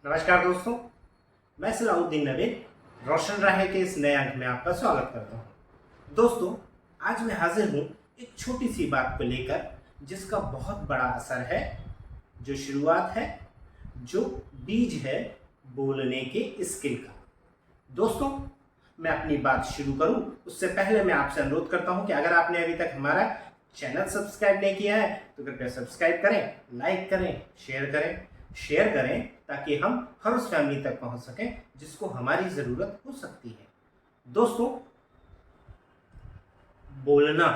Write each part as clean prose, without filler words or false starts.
नमस्कार दोस्तों, मैं सलाउद्दीन नबील रोशन राहे के इस नए अंक में आपका स्वागत करता हूं। दोस्तों, आज मैं हाजिर हूं एक छोटी सी बात को लेकर जिसका बहुत बड़ा असर है, जो शुरुआत है, जो बीज है बोलने के स्किल का। दोस्तों, मैं अपनी बात शुरू करूं उससे पहले मैं आपसे अनुरोध करता हूं कि अगर आपने अभी तक हमारा चैनल सब्सक्राइब नहीं किया है तो कृपया सब्सक्राइब करें, लाइक करें, शेयर करें ताकि हम हर उस फैमिली तक पहुंच सकें जिसको हमारी ज़रूरत हो सकती है। दोस्तों, बोलना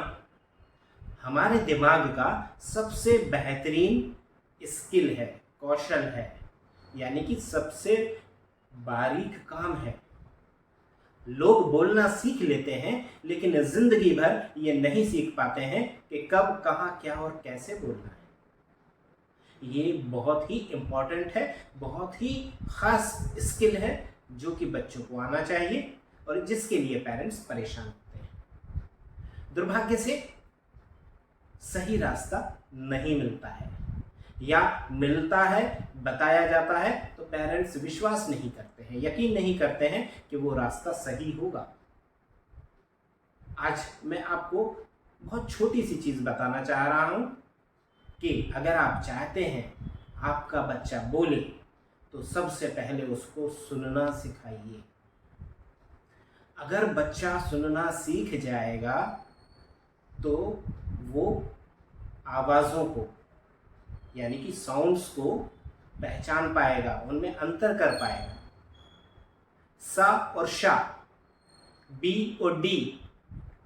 हमारे दिमाग का सबसे बेहतरीन स्किल है, कौशल है, यानी कि सबसे बारीक काम है। लोग बोलना सीख लेते हैं लेकिन जिंदगी भर ये नहीं सीख पाते हैं कि कब, कहाँ, क्या और कैसे बोलना है। ये बहुत ही इम्पॉर्टेंट है, बहुत ही ख़ास स्किल है जो कि बच्चों को आना चाहिए और जिसके लिए पेरेंट्स परेशान होते हैं। दुर्भाग्य से सही रास्ता नहीं मिलता है, या मिलता है, बताया जाता है तो पेरेंट्स विश्वास नहीं करते हैं, यकीन नहीं करते हैं कि वो रास्ता सही होगा। आज मैं आपको बहुत छोटी सी चीज़ बताना चाह रहा हूँ कि अगर आप चाहते हैं आपका बच्चा बोले तो सबसे पहले उसको सुनना सिखाइए। अगर बच्चा सुनना सीख जाएगा तो वो आवाज़ों को, यानी कि साउंड्स को पहचान पाएगा, उनमें अंतर कर पाएगा। सा और शा, बी और डी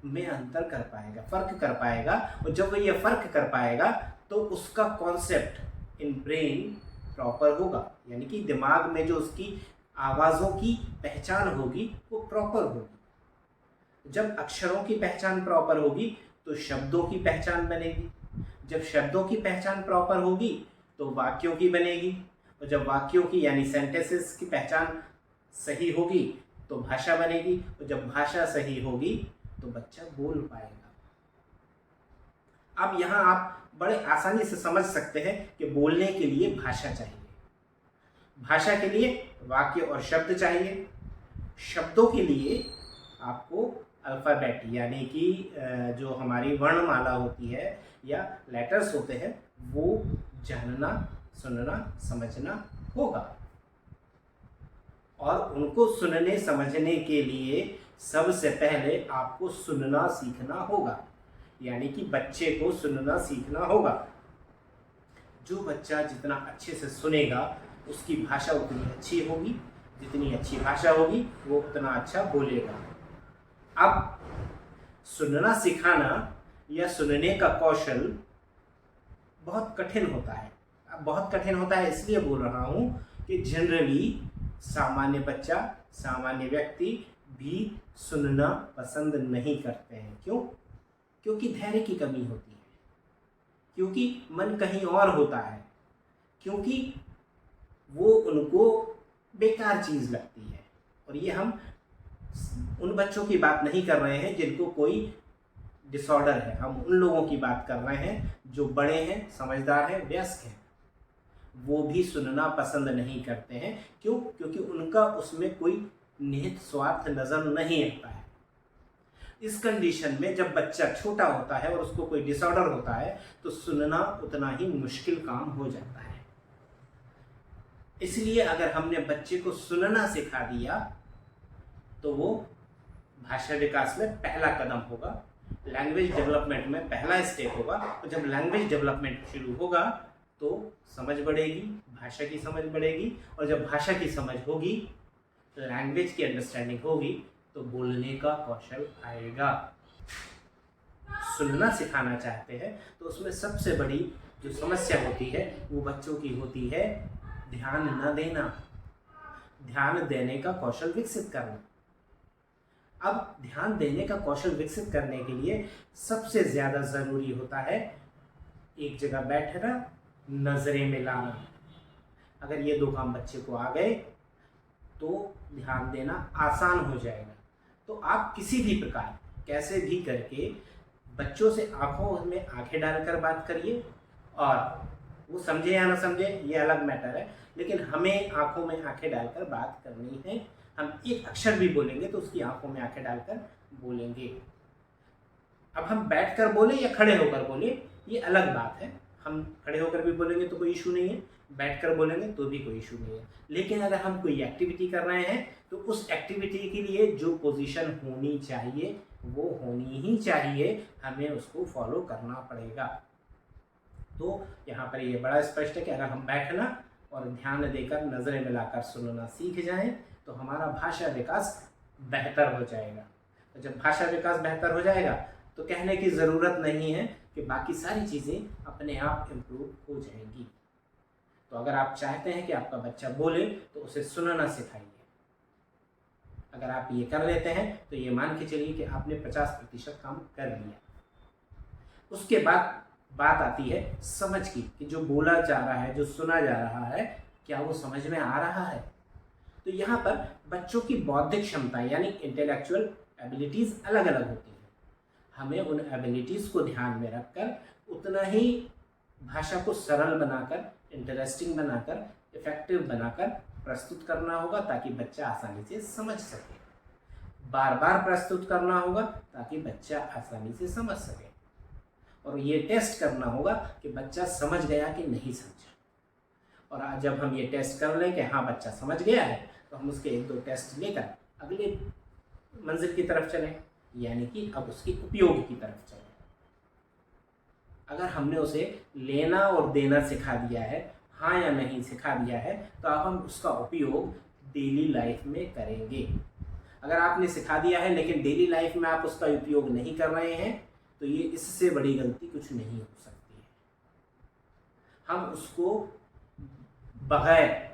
में अंतर कर पाएगा, फर्क कर पाएगा। और जब वो ये फर्क कर पाएगा तो उसका कॉन्सेप्ट इन ब्रेन प्रॉपर होगा, यानी कि दिमाग में जो उसकी आवाज़ों की पहचान होगी वो प्रॉपर होगी। जब अक्षरों की पहचान प्रॉपर होगी तो शब्दों की पहचान बनेगी। जब शब्दों की पहचान प्रॉपर होगी तो वाक्यों की बनेगी, और जब वाक्यों की यानी सेंटेंसेस की पहचान सही होगी तो भाषा बनेगी, और जब भाषा सही होगी तो बच्चा बोल पाएगा। अब यहाँ आप बड़े आसानी से समझ सकते हैं कि बोलने के लिए भाषा चाहिए, भाषा के लिए वाक्य और शब्द चाहिए, शब्दों के लिए आपको अल्फ़ाबेट यानी कि जो हमारी वर्णमाला होती है या लेटर्स होते हैं वो जानना, सुनना, समझना होगा। और उनको सुनने समझने के लिए सबसे पहले आपको सुनना सीखना होगा, यानी कि बच्चे को सुनना सीखना होगा। जो बच्चा जितना अच्छे से सुनेगा उसकी भाषा उतनी अच्छी होगी, जितनी अच्छी भाषा होगी वो उतना अच्छा बोलेगा। अब सुनना सिखाना या सुनने का कौशल बहुत कठिन होता है। अब बहुत कठिन होता है इसलिए बोल रहा हूँ कि जनरली सामान्य बच्चा, सामान्य व्यक्ति भी सुनना पसंद नहीं करते हैं। क्यों? क्योंकि धैर्य की कमी होती है, क्योंकि मन कहीं और होता है, क्योंकि वो उनको बेकार चीज़ लगती है। और ये हम उन बच्चों की बात नहीं कर रहे हैं जिनको कोई डिसऑर्डर है, हम उन लोगों की बात कर रहे हैं जो बड़े हैं, समझदार हैं, वयस्क हैं। वो भी सुनना पसंद नहीं करते हैं। क्यों? क्योंकि उनका उसमें कोई निहित स्वार्थ नज़र नहीं आता है। इस कंडीशन में जब बच्चा छोटा होता है और उसको कोई डिसऑर्डर होता है तो सुनना उतना ही मुश्किल काम हो जाता है। इसलिए अगर हमने बच्चे को सुनना सिखा दिया तो वो भाषा विकास में पहला कदम होगा, लैंग्वेज डेवलपमेंट में पहला स्टेप होगा। और जब लैंग्वेज डेवलपमेंट शुरू होगा तो समझ बढ़ेगी, भाषा की समझ बढ़ेगी, और जब भाषा की समझ होगी, लैंग्वेज की अंडरस्टैंडिंग होगी तो बोलने का कौशल आएगा। सुनना सिखाना चाहते हैं तो उसमें सबसे बड़ी जो समस्या होती है वो बच्चों की होती है ध्यान न देना, ध्यान देने का कौशल विकसित करना। अब ध्यान देने का कौशल विकसित करने के लिए सबसे ज़्यादा ज़रूरी होता है एक जगह बैठना, नज़रें मिलाना। अगर ये दो काम बच्चे को आ गए तो ध्यान देना आसान हो जाएगा। तो आप किसी भी प्रकार, कैसे भी करके बच्चों से आंखों में आंखें डालकर बात करिए और वो समझे या ना समझे ये अलग मैटर है, लेकिन हमें आंखों में आंखें डालकर बात करनी है। हम एक अक्षर भी बोलेंगे तो उसकी आंखों में आंखें डालकर बोलेंगे। अब हम बैठकर बोले या खड़े होकर बोले ये अलग बात है। हम खड़े होकर भी बोलेंगे तो कोई इशू नहीं है, बैठकर बोलेंगे तो भी कोई इशू नहीं है। लेकिन अगर हम कोई एक्टिविटी कर रहे हैं तो उस एक्टिविटी के लिए जो पोजीशन होनी चाहिए वो होनी ही चाहिए, हमें उसको फॉलो करना पड़ेगा। तो यहाँ पर ये बड़ा स्पष्ट है कि अगर हम बैठना और ध्यान देकर नज़रें मिलाकर सुनना सीख जाएं तो हमारा भाषा विकास बेहतर हो जाएगा। तो जब भाषा विकास बेहतर हो जाएगा तो कहने की ज़रूरत नहीं है कि बाकी सारी चीज़ें अपने आप इम्प्रूव हो जाएंगी। तो अगर आप चाहते हैं कि आपका बच्चा बोले तो उसे सुनना सिखाइए। अगर आप ये कर लेते हैं तो ये मान के चलिए कि आपने 50% काम कर लिया। उसके बाद बात आती है समझ की, कि जो बोला जा रहा है, जो सुना जा रहा है, क्या वो समझ में आ रहा है। तो यहाँ पर बच्चों की बौद्धिक क्षमता यानी इंटेलेक्चुअल एबिलिटीज़ अलग अलग होती हैं। हमें उन एबिलिटीज़ को ध्यान में रखकर उतना ही भाषा को सरल बनाकर, इंटरेस्टिंग बनाकर, इफेक्टिव बनाकर प्रस्तुत करना होगा ताकि बच्चा आसानी से समझ सके। बार बार प्रस्तुत करना होगा ताकि बच्चा आसानी से समझ सके। और ये टेस्ट करना होगा कि बच्चा समझ गया कि नहीं समझा। और जब हम ये टेस्ट कर लें कि हाँ बच्चा समझ गया है तो हम उसके 1-2 टेस्ट लेकर अगले मंजिल की तरफ चलें, यानी कि अब उसके उपयोग की तरफ चलें। अगर हमने उसे लेना और देना सिखा दिया है, हाँ या नहीं सिखा दिया है, तो अब हम उसका उपयोग डेली लाइफ में करेंगे। अगर आपने सिखा दिया है लेकिन डेली लाइफ में आप उसका उपयोग नहीं कर रहे हैं तो ये इससे बड़ी गलती कुछ नहीं हो सकती है। हम उसको बगैर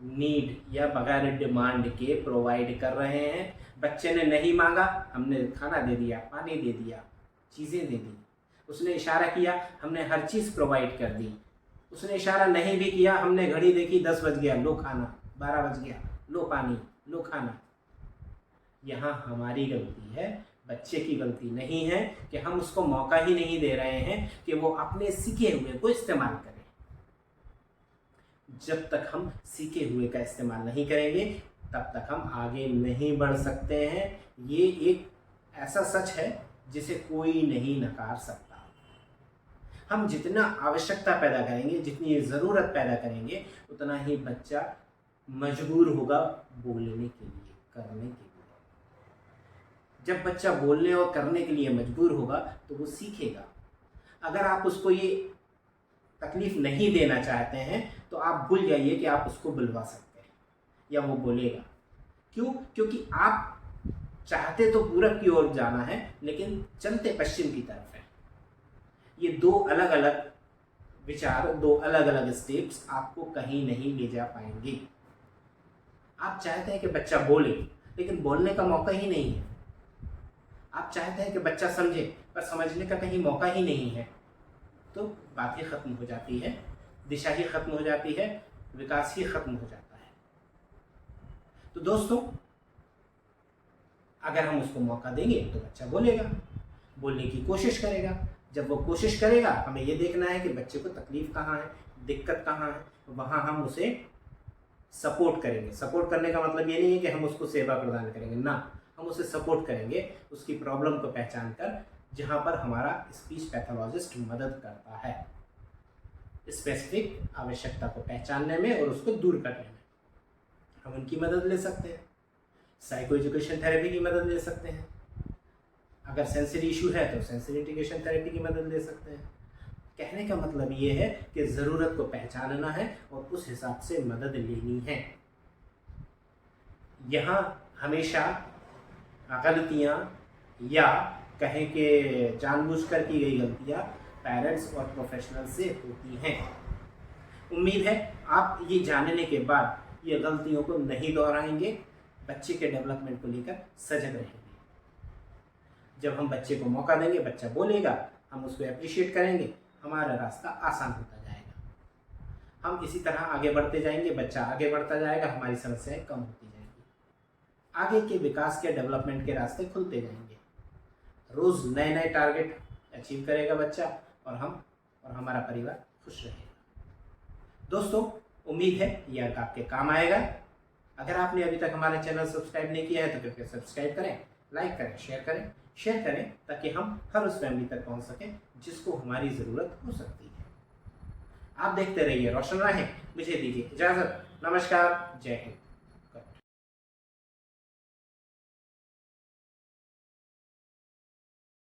नीड या बगैर डिमांड के प्रोवाइड कर रहे हैं। बच्चे ने नहीं मांगा, हमने खाना दे दिया, पानी दे दिया, चीज़ें दे दी। उसने इशारा किया, हमने हर चीज़ प्रोवाइड कर दी। उसने इशारा नहीं भी किया, हमने घड़ी देखी 10 बज गया, लो खाना, 12 बज गया, लो पानी, लो खाना। यहाँ हमारी गलती है, बच्चे की गलती नहीं है कि हम उसको मौका ही नहीं दे रहे हैं कि वो अपने सीखे हुए को इस्तेमाल करें। जब तक हम सीखे हुए का इस्तेमाल नहीं करेंगे तब तक हम आगे नहीं बढ़ सकते हैं। ये एक ऐसा सच है जिसे कोई नहीं नकार सकता। हम जितना आवश्यकता पैदा करेंगे, जितनी ज़रूरत पैदा करेंगे, उतना ही बच्चा मजबूर होगा बोलने के लिए, करने के लिए। जब बच्चा बोलने और करने के लिए मजबूर होगा तो वो सीखेगा। अगर आप उसको ये तकलीफ़ नहीं देना चाहते हैं तो आप भूल जाइए कि आप उसको बुलवा सकते हैं या वो बोलेगा। क्यों? क्योंकि आप चाहते तो पूरब की ओर जाना है लेकिन चलते पश्चिम की तरफ है। ये 2 अलग अलग विचार, 2 अलग अलग स्टेप्स आपको कहीं नहीं ले जा पाएंगे। आप चाहते हैं कि बच्चा बोले लेकिन बोलने का मौका ही नहीं है। आप चाहते हैं कि बच्चा समझे पर समझने का कहीं मौका ही नहीं है, तो बात ही ख़त्म हो जाती है, दिशा ही ख़त्म हो जाती है, विकास ही ख़त्म हो जाता है। तो दोस्तों, अगर हम उसको मौका देंगे तो बच्चा बोलेगा, बोलने की कोशिश करेगा। जब वो कोशिश करेगा, हमें ये देखना है कि बच्चे को तकलीफ़ कहाँ है, दिक्कत कहाँ है, वहाँ हम उसे सपोर्ट करेंगे। सपोर्ट करने का मतलब ये नहीं है कि हम उसको सेवा प्रदान करेंगे, ना, हम उसे सपोर्ट करेंगे उसकी प्रॉब्लम को पहचान कर, जहाँ पर हमारा स्पीच पैथोलॉजिस्ट मदद करता है स्पेसिफिक आवश्यकता को पहचानने में और उसको दूर करने में। हम उनकी मदद ले सकते हैं, साइको एजुकेशन थेरेपी की मदद ले सकते हैं। अगर सेंसरी इशू है तो सेंसरी इंटीग्रेशन थेरेपी की मदद ले सकते हैं। कहने का मतलब ये है कि ज़रूरत को पहचानना है और उस हिसाब से मदद लेनी है। यहाँ हमेशा गलतियाँ या कहें कि जानबूझकर की गई गलतियाँ पेरेंट्स और प्रोफेशनल से होती हैं। उम्मीद है आप ये जानने के बाद ये गलतियों को नहीं दोहराएंगे, बच्चे के डेवलपमेंट को लेकर सजग रहेंगे। जब हम बच्चे को मौका देंगे, बच्चा बोलेगा, हम उसको अप्रिशिएट करेंगे, हमारा रास्ता आसान होता जाएगा। हम इसी तरह आगे बढ़ते जाएंगे, बच्चा आगे बढ़ता जाएगा, हमारी समस्याएं कम होती जाएंगी, आगे के विकास के डेवलपमेंट के रास्ते खुलते जाएंगे। रोज़ नए नए टारगेट अचीव करेगा बच्चा और हम और हमारा परिवार खुश रहेगा। दोस्तों, उम्मीद है ये अंक आपके काम आएगा। अगर आपने अभी तक हमारा चैनल सब्सक्राइब नहीं किया है तो कृपया सब्सक्राइब करें, लाइक करें, शेयर करें ताकि हम हर उस फैमिली तक पहुंच सकें जिसको हमारी ज़रूरत हो सकती है। आप देखते रहिए रोशन राहें। मुझे दीजिए इजाज़त। नमस्कार, जय हिंद।